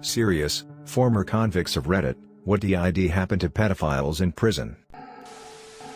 Serious, former convicts of Reddit, what did happen to pedophiles in prison?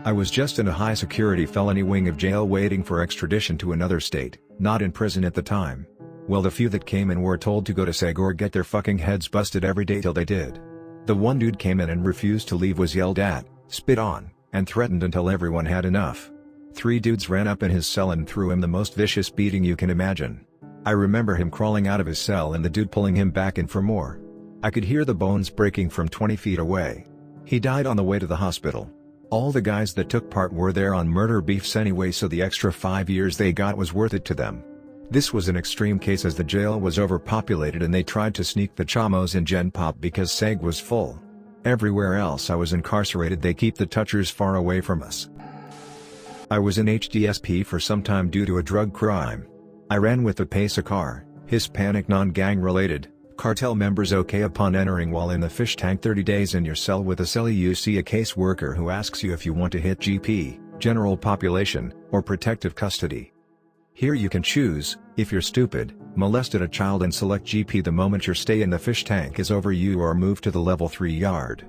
I was just in a high-security felony wing of jail waiting for extradition to another state, not in prison at the time. Well, the few that came in were told to go to SEG or get their fucking heads busted every day till they did. The one dude came in and refused to leave, was yelled at, spit on, and threatened until everyone had enough. 3 dudes ran up in his cell and threw him the most vicious beating you can imagine. I remember him crawling out of his cell and the dude pulling him back in for more. I could hear the bones breaking from 20 feet away. He died on the way to the hospital. All the guys that took part were there on murder beefs anyway, so the extra 5 years they got was worth it to them. This was an extreme case as the jail was overpopulated and they tried to sneak the chamos in Gen Pop because SEG was full. Everywhere else I was incarcerated they keep the touchers far away from us. I was in HDSP for some time due to a drug crime. I ran with the Pesa car, Hispanic non-gang related, cartel members okay. Upon entering while in the fish tank 30 days in your cell with a cellie, you see a caseworker who asks you if you want to hit GP, general population, or protective custody. Here you can choose, if you're stupid, molested a child, and select GP the moment your stay in the fish tank is over, you are moved to the level 3 yard.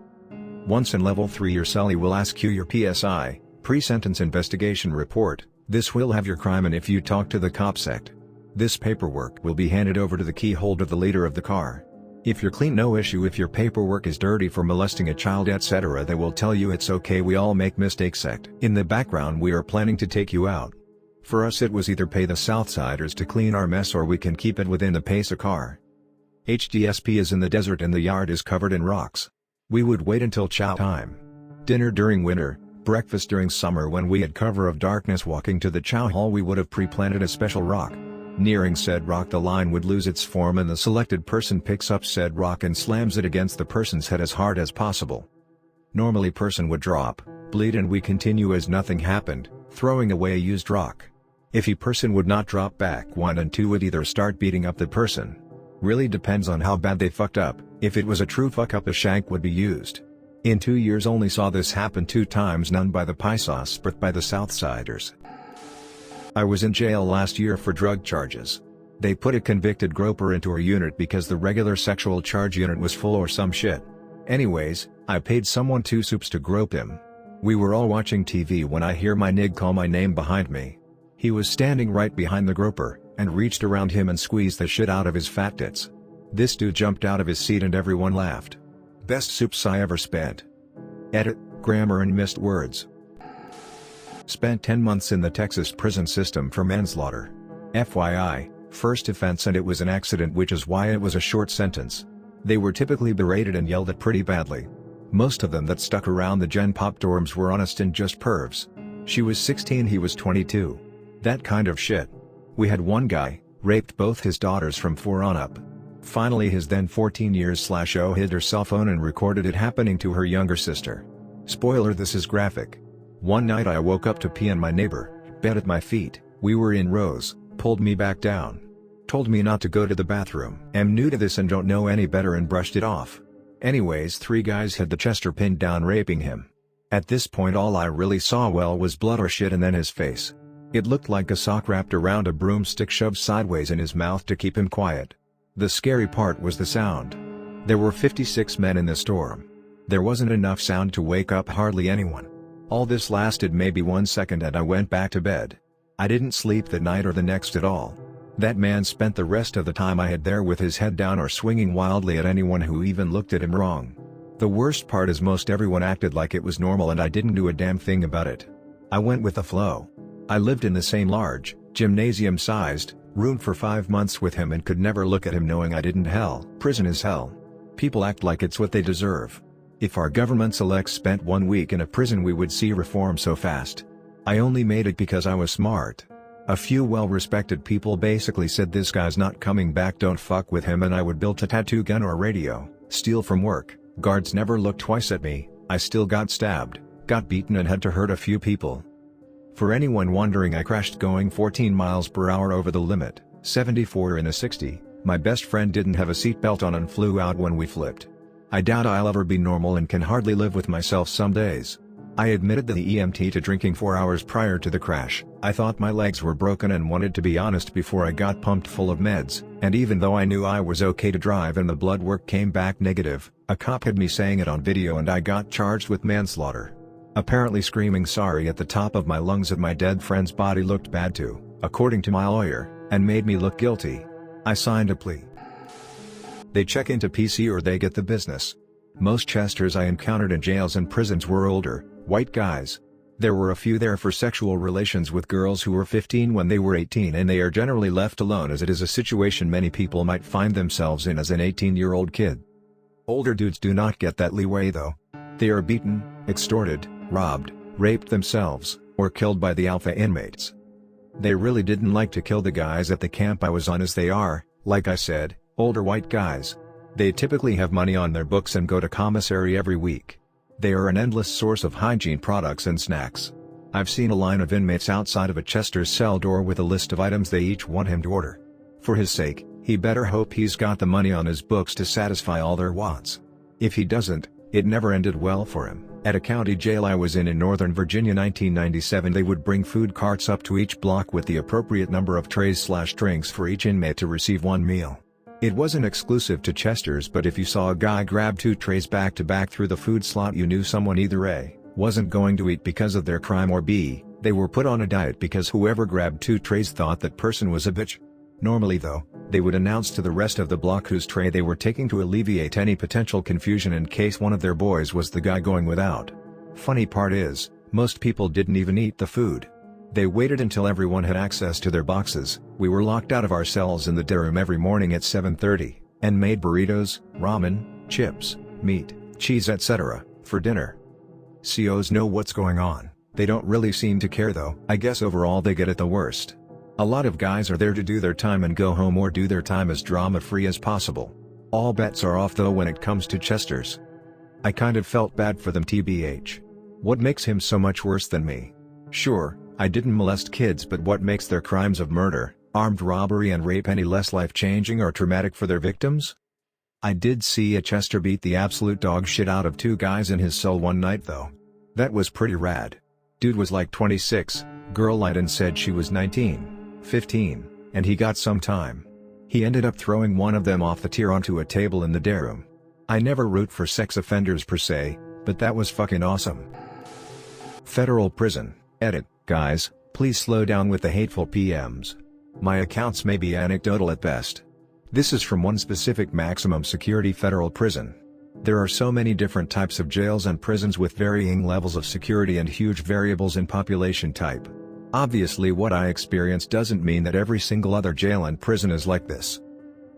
Once in level 3 your cellie will ask you your PSI, pre-sentence investigation report. This will have your crime and if you talk to the cop sect. This paperwork will be handed over to the key holder, the leader of the car. If you're clean, no issue. If your paperwork is dirty for molesting a child etc., they will tell you it's okay, we all make mistakes sect. In the background we are planning to take you out. For us it was either pay the Southsiders to clean our mess or we can keep it within the Pesa car. HDSP is in the desert and the yard is covered in rocks. We would wait until chow time. Dinner during winter, breakfast during summer. When we had cover of darkness walking to the chow hall we would have pre-planted a special rock. Nearing said rock the line would lose its form and the selected person picks up said rock and slams it against the person's head as hard as possible. Normally person would drop, bleed and we continue as nothing happened, throwing away a used rock. If a person would not drop back, 1 and 2 would either start beating up the person. Really depends on how bad they fucked up. If it was a true fuck up a shank would be used. In 2 years only saw this happen 2 times, none by the Paisos but by the Southsiders. I was in jail last year for drug charges. They put a convicted groper into our unit because the regular sexual charge unit was full or some shit. Anyways, I paid someone 2 soups to grope him. We were all watching TV when I hear my nig call my name behind me. He was standing right behind the groper, and reached around him and squeezed the shit out of his fat tits. This dude jumped out of his seat and everyone laughed. Best soups I ever spent. Edit, grammar and missed words. Spent 10 months in the Texas prison system for manslaughter. FYI, first offense and it was an accident, which is why it was a short sentence. They were typically berated and yelled at pretty badly. Most of them that stuck around the Gen Pop dorms were honest and just pervs. She was 16, he was 22. That kind of shit. We had one guy, raped both his daughters from 4 on up. Finally his then 14 years/0 hid her cell phone and recorded it happening to her younger sister. Spoiler, this is graphic. One night I woke up to pee and my neighbor, bed at my feet, we were in rows, pulled me back down. Told me not to go to the bathroom. Am new to this and don't know any better and brushed it off. Anyways 3 guys had the Chester pinned down raping him. At this point all I really saw was blood or shit and then his face. It looked like a sock wrapped around a broomstick shoved sideways in his mouth to keep him quiet. The scary part was the sound. There were 56 men in the storm. There wasn't enough sound to wake up hardly anyone. All this lasted maybe 1 second and I went back to bed. I didn't sleep that night or the next at all. That man spent the rest of the time I had there with his head down or swinging wildly at anyone who even looked at him wrong. The worst part is most everyone acted like it was normal and I didn't do a damn thing about it. I went with the flow. I lived in the same large, gymnasium-sized, room for 5 months with him and could never look at him knowing I didn't. Hell, prison is hell. People act like it's what they deserve. If our government's elects spent 1 week in a prison we would see reform so fast. I only made it because I was smart. A few well-respected people basically said this guy's not coming back, don't fuck with him, and I would build a tattoo gun or radio, steal from work. Guards never looked twice at me. I still got stabbed, got beaten and had to hurt a few people. For anyone wondering, I crashed going 14 miles per hour over the limit, 74 in a 60, my best friend didn't have a seatbelt on and flew out when we flipped. I doubt I'll ever be normal and can hardly live with myself some days. I admitted to the EMT to drinking 4 hours prior to the crash. I thought my legs were broken and wanted to be honest before I got pumped full of meds, and even though I knew I was okay to drive and the blood work came back negative, a cop had me saying it on video and I got charged with manslaughter. Apparently screaming sorry at the top of my lungs at my dead friend's body looked bad too, according to my lawyer, and made me look guilty. I signed a plea. They check into PC or they get the business. Most Chesters I encountered in jails and prisons were older, white guys. There were a few there for sexual relations with girls who were 15 when they were 18, and they are generally left alone as it is a situation many people might find themselves in as an 18-year-old kid. Older dudes do not get that leeway though. They are beaten, extorted, robbed, raped themselves, or killed by the alpha inmates. They really didn't like to kill the guys at the camp I was on as they are, like I said, older white guys. They typically have money on their books and go to commissary every week. They are an endless source of hygiene products and snacks. I've seen a line of inmates outside of a Chester's cell door with a list of items they each want him to order. For his sake, he better hope he's got the money on his books to satisfy all their wants. If he doesn't, it never ended well for him. At a county jail I was in Northern Virginia 1997, they would bring food carts up to each block with the appropriate number of trays/drinks for each inmate to receive one meal. It wasn't exclusive to Chester's, but if you saw a guy grab 2 trays back to back through the food slot, you knew someone either A, wasn't going to eat because of their crime, or B, they were put on a diet because whoever grabbed 2 trays thought that person was a bitch. Normally though, they would announce to the rest of the block whose tray they were taking to alleviate any potential confusion in case one of their boys was the guy going without. Funny part is, most people didn't even eat the food. They waited until everyone had access to their boxes. We were locked out of our cells in the day room every morning at 7:30, and made burritos, ramen, chips, meat, cheese etc. for dinner. COs know what's going on. They don't really seem to care though. I guess overall they get it the worst. A lot of guys are there to do their time and go home, or do their time as drama-free as possible. All bets are off though when it comes to Chester's. I kind of felt bad for them tbh. What makes him so much worse than me? Sure, I didn't molest kids, but what makes their crimes of murder, armed robbery and rape any less life-changing or traumatic for their victims? I did see a Chester beat the absolute dog shit out of 2 guys in his cell one night though. That was pretty rad. Dude was like 26, girl lied and said she was 19, 15, and he got some time. He ended up throwing one of them off the tier onto a table in the day room. I never root for sex offenders per se, but that was fucking awesome. Federal prison. Edit, guys, please slow down with the hateful PMs. My accounts may be anecdotal at best. This is from one specific maximum security federal prison. There are so many different types of jails and prisons with varying levels of security and huge variables in population type. Obviously what I experienced doesn't mean that every single other jail and prison is like this.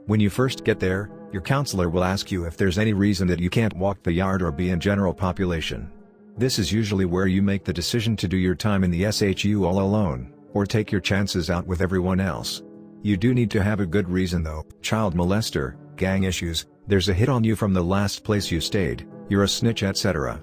When you first get there, your counselor will ask you if there's any reason that you can't walk the yard or be in general population. This is usually where you make the decision to do your time in the SHU all alone, or take your chances out with everyone else. You do need to have a good reason though: child molester, gang issues, there's a hit on you from the last place you stayed, you're a snitch etc.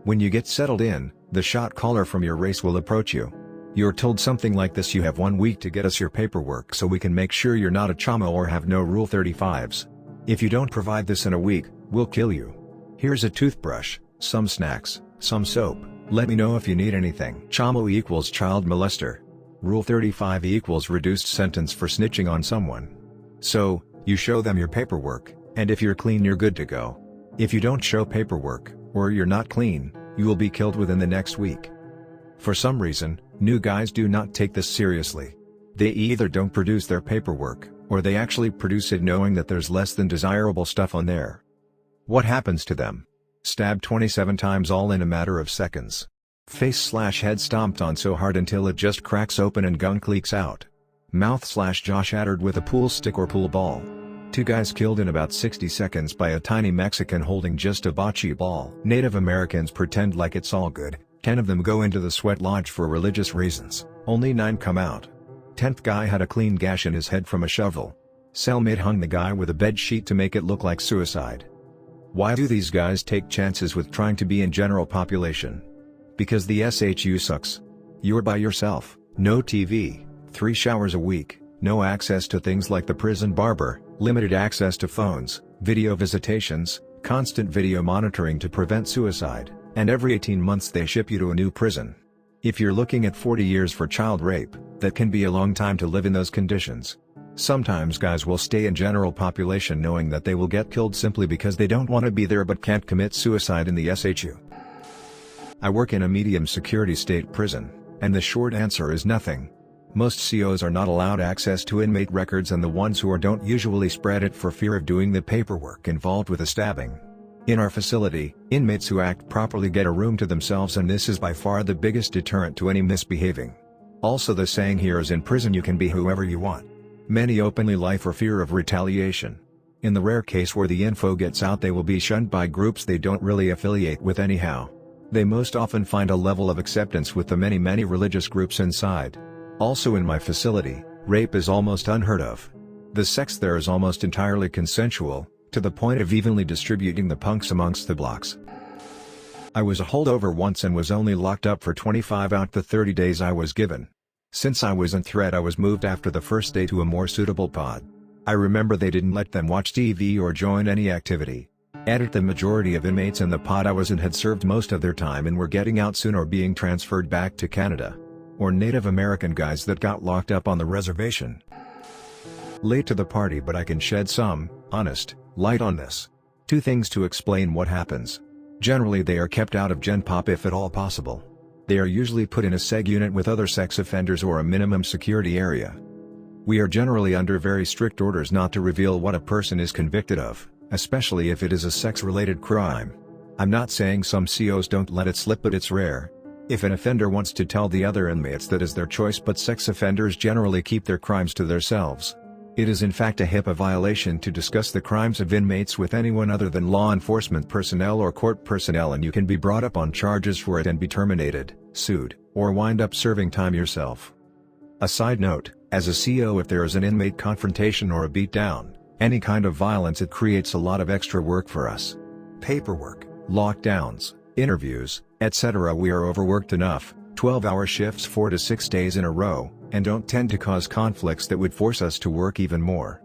When you get settled in, the shot caller from your race will approach you. You're told something like this: you have 1 week to get us your paperwork so we can make sure you're not a chamo or have no Rule 35s. If you don't provide this in a week, we'll kill you. Here's a toothbrush, some snacks, some soap, let me know if you need anything. Chamo equals child molester. Rule 35 equals reduced sentence for snitching on someone. So, you show them your paperwork, and if you're clean you're good to go. If you don't show paperwork, or you're not clean, you will be killed within the next week. For some reason, new guys do not take this seriously. They either don't produce their paperwork, or they actually produce it knowing that there's less than desirable stuff on there. What happens to them? Stabbed 27 times all in a matter of seconds. Face/head stomped on so hard until it just cracks open and gunk leaks out. Mouth/jaw shattered with a pool stick or pool ball. 2 guys killed in about 60 seconds by a tiny Mexican holding just a bocce ball. Native Americans pretend like it's all good. 10 of them go into the sweat lodge for religious reasons, only 9 come out. 10th guy had a clean gash in his head from a shovel. Cellmate hung the guy with a bed sheet to make it look like suicide. Why do these guys take chances with trying to be in general population? Because the SHU sucks. You're by yourself, no TV, 3 showers a week, no access to things like the prison barber, limited access to phones, video visitations, constant video monitoring to prevent suicide, And every 18 months they ship you to a new prison. If you're looking at 40 years for child rape, that can be a long time to live in those conditions. Sometimes guys will stay in general population knowing that they will get killed simply because they don't want to be there but can't commit suicide in the SHU. I work in a medium security state prison, and the short answer is nothing. Most COs are not allowed access to inmate records, and the ones who are don't usually spread it for fear of doing the paperwork involved with a stabbing. In our facility, inmates who act properly get a room to themselves, and this is by far the biggest deterrent to any misbehaving. Also, the saying here is in prison you can be whoever you want. Many openly lie for fear of retaliation. In the rare case where the info gets out, they will be shunned by groups they don't really affiliate with anyhow. They most often find a level of acceptance with the many religious groups inside. Also in my facility, rape is almost unheard of. The sex there is almost entirely consensual, to the point of evenly distributing the punks amongst the blocks. I was a holdover once and was only locked up for 25 out the 30 days I was given. Since I was in threat, I was moved after the first day to a more suitable pod. I remember they didn't let them watch TV or join any activity. Added the majority of inmates in the pod I was in had served most of their time and were getting out soon or being transferred back to Canada. Or Native American guys that got locked up on the reservation. Late to the party, but I can shed some, honest, light on this. 2 things to explain what happens. Generally they are kept out of Gen Pop if at all possible. They are usually put in a seg unit with other sex offenders or a minimum security area. We are generally under very strict orders not to reveal what a person is convicted of, especially if it is a sex-related crime. I'm not saying some COs don't let it slip, but it's rare. If an offender wants to tell the other inmates, that is their choice, but sex offenders generally keep their crimes to themselves. It is in fact a HIPAA violation to discuss the crimes of inmates with anyone other than law enforcement personnel or court personnel, and you can be brought up on charges for it and be terminated, sued, or wind up serving time yourself. A side note, as a CO, if there is an inmate confrontation or a beatdown, any kind of violence, it creates a lot of extra work for us. Paperwork, lockdowns, interviews, etc. We are overworked enough, 12-hour shifts 4 to 6 days in a row, and don't tend to cause conflicts that would force us to work even more.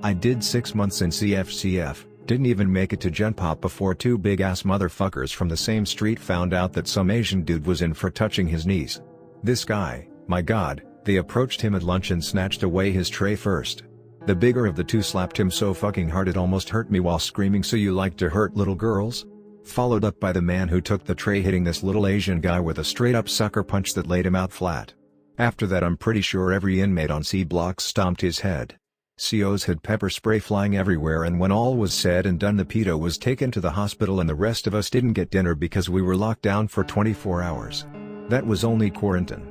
I did 6 months in CFCF, didn't even make it to Gen Pop before 2 big-ass motherfuckers from the same street found out that some Asian dude was in for touching his niece. This guy, my god, they approached him at lunch and snatched away his tray first. The bigger of the 2 slapped him so fucking hard it almost hurt me while screaming, "So you like to hurt little girls?" Followed up by the man who took the tray hitting this little Asian guy with a straight-up sucker punch that laid him out flat. After that, I'm pretty sure every inmate on C blocks stomped his head. COs had pepper spray flying everywhere, and when all was said and done, the pedo was taken to the hospital and the rest of us didn't get dinner because we were locked down for 24 hours. That was only quarantine.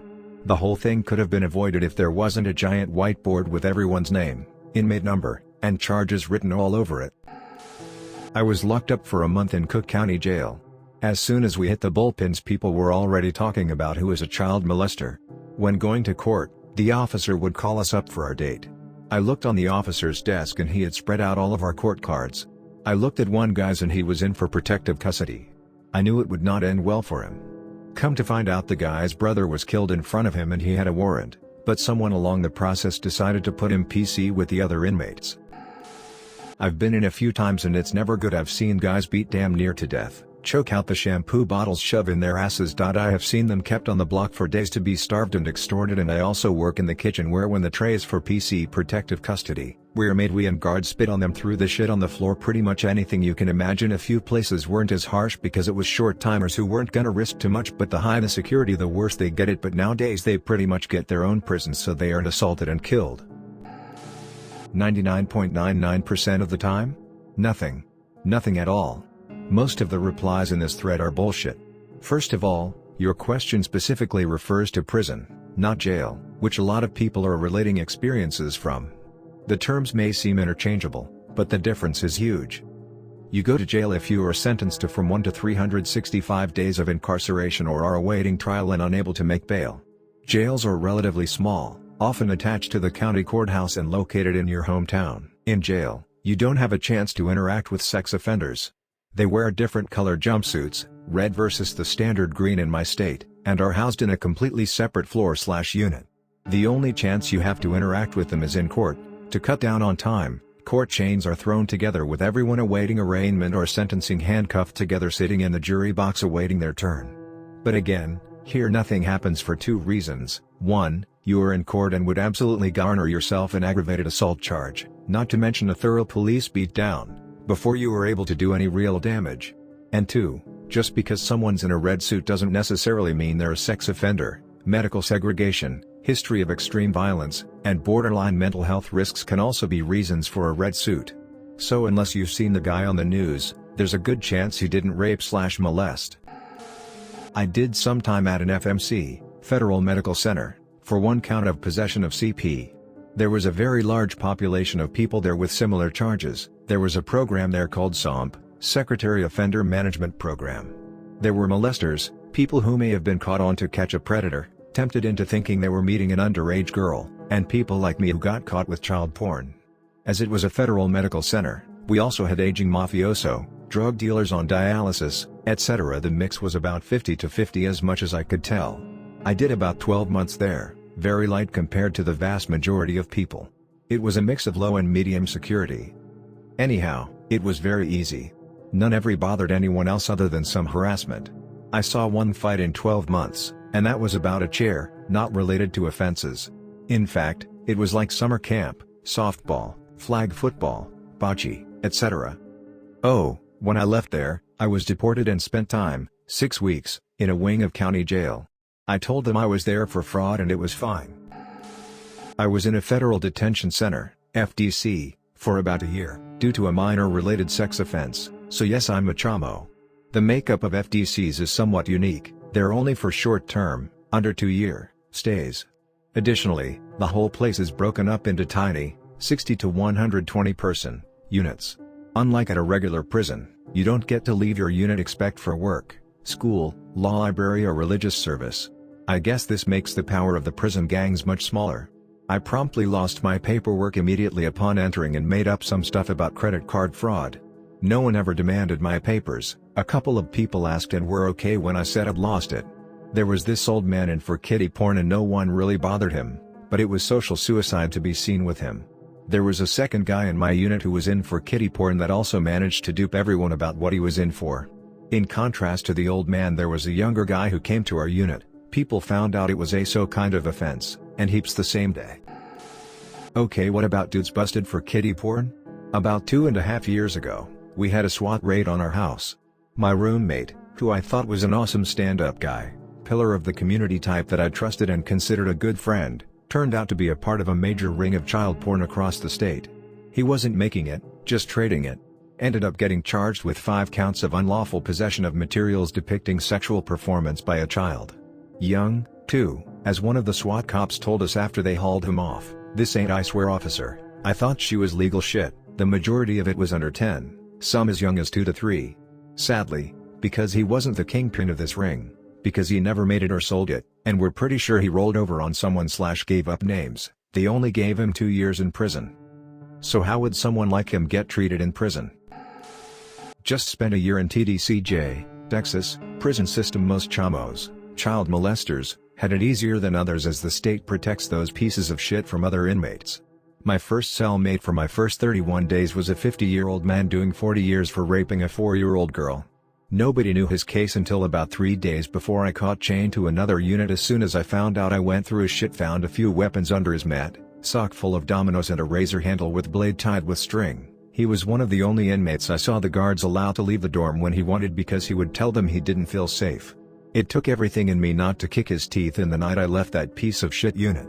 The whole thing could have been avoided if there wasn't a giant whiteboard with everyone's name, inmate number, and charges written all over it. I was locked up for a month in Cook County Jail. As soon as we hit the bullpens, people were already talking about who is a child molester. When going to court, the officer would call us up for our date. I looked on the officer's desk and he had spread out all of our court cards. I looked at one guy's and he was in for protective custody. I knew it would not end well for him. Come to find out, the guy's brother was killed in front of him and he had a warrant, but someone along the process decided to put him PC with the other inmates. I've been in a few times and it's never good. I've seen guys beat damn near to death, choke out the shampoo bottles, shove in their asses. I have seen them kept on the block for days to be starved and extorted, and I also work in the kitchen where when the tray is for PC protective custody, we're made we and guards spit on them, threw the shit on the floor, pretty much anything you can imagine. A few places weren't as harsh because it was short-timers who weren't gonna risk too much, but the higher the security the worse they get it, but nowadays they pretty much get their own prisons so they aren't assaulted and killed. 99.99% of the time? Nothing. Nothing at all. Most of the replies in this thread are bullshit. First of all, your question specifically refers to prison, not jail, which a lot of people are relating experiences from. The terms may seem interchangeable, but the difference is huge. You go to jail if you are sentenced to from 1 to 365 days of incarceration or are awaiting trial and unable to make bail. Jails are relatively small, often attached to the county courthouse and located in your hometown. In jail, you don't have a chance to interact with sex offenders. They wear different color jumpsuits, red versus the standard green in my state, and are housed in a completely separate floor/unit. The only chance you have to interact with them is in court. To cut down on time, Court chains are thrown together with everyone awaiting arraignment or sentencing handcuffed together sitting in the jury box awaiting their turn. But again, here nothing happens for two reasons. 1, you are in court and would absolutely garner yourself an aggravated assault charge, not to mention a thorough police beatdown, before you are able to do any real damage. And 2, just because someone's in a red suit doesn't necessarily mean they're a sex offender. Medical segregation, history of extreme violence, and borderline mental health risks can also be reasons for a red suit. So unless you've seen the guy on the news, there's a good chance he didn't rape/molest. I did some time at an FMC, Federal Medical Center, for one count of possession of CP. There was a very large population of people there with similar charges. There was a program there called SOMP, Secretary Offender Management Program. There were molesters, people who may have been caught on to catch a predator, tempted into thinking they were meeting an underage girl, and people like me who got caught with child porn. As it was a federal medical center, we also had aging mafioso, drug dealers on dialysis, etc. The mix was about 50-50 as much as I could tell. I did about 12 months there, very light compared to the vast majority of people. It was a mix of low and medium security. Anyhow, it was very easy. None ever bothered anyone else other than some harassment. I saw one fight in 12 months, and that was about a chair, not related to offenses. In fact, it was like summer camp, softball, flag football, bocce, etc. Oh, when I left there, I was deported and spent time, 6 weeks, in a wing of county jail. I told them I was there for fraud and it was fine. I was in a federal detention center, FDC, for about a year, due to a minor related sex offense, so yes, I'm a chamo. The makeup of FDCs is somewhat unique. They're only for short-term, under 2-year, stays. Additionally, the whole place is broken up into tiny, 60 to 120 person, units. Unlike at a regular prison, you don't get to leave your unit except for work, school, law library or religious service. I guess this makes the power of the prison gangs much smaller. I promptly lost my paperwork immediately upon entering and made up some stuff about credit card fraud. No one ever demanded my papers. A couple of people asked and were okay when I said I'd lost it. There was this old man in for kiddie porn and no one really bothered him, but it was social suicide to be seen with him. There was a second guy in my unit who was in for kiddie porn that also managed to dupe everyone about what he was in for. In contrast to the old man, there was a younger guy who came to our unit. People found out it was a so kind of offense, and heaps the same day. Okay, what about dudes busted for kiddie porn? About 2.5 years ago, we had a SWAT raid on our house. My roommate, who I thought was an awesome stand-up guy, pillar of the community type that I trusted and considered a good friend, turned out to be a part of a major ring of child porn across the state. He wasn't making it, just trading it. Ended up getting charged with 5 counts of unlawful possession of materials depicting sexual performance by a child. Young, too, as one of the SWAT cops told us after they hauled him off. This ain't I swear officer, I thought she was legal shit. The majority of it was under 10, some as young as 2 to 3. Sadly, because he wasn't the kingpin of this ring, because he never made it or sold it, and we're pretty sure he rolled over on someone/gave up names, they only gave him 2 years in prison. So how would someone like him get treated in prison? Just spent a year in TDCJ, Texas, prison system. Most chamos, child molesters, had it easier than others as the state protects those pieces of shit from other inmates. My first cellmate for my first 31 days was a 50-year-old man doing 40 years for raping a 4-year-old girl. Nobody knew his case until about 3 days before I caught chained to another unit. As soon as I found out, I went through his shit, found a few weapons under his mat, sock full of dominoes and a razor handle with blade tied with string. He was one of the only inmates I saw the guards allow to leave the dorm when he wanted because he would tell them he didn't feel safe. It took everything in me not to kick his teeth in the night I left that piece of shit unit.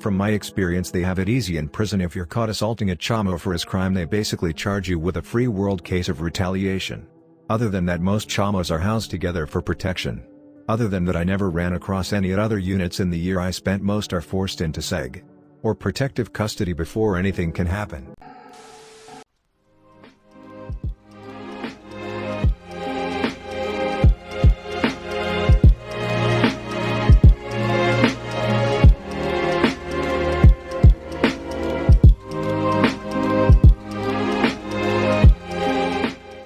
From my experience, they have it easy in prison. If you're caught assaulting a chamo for his crime, they basically charge you with a free world case of retaliation. Other than that, most chamos are housed together for protection. Other than that, I never ran across any at other units in the year I spent. Most are forced into seg or protective custody before anything can happen.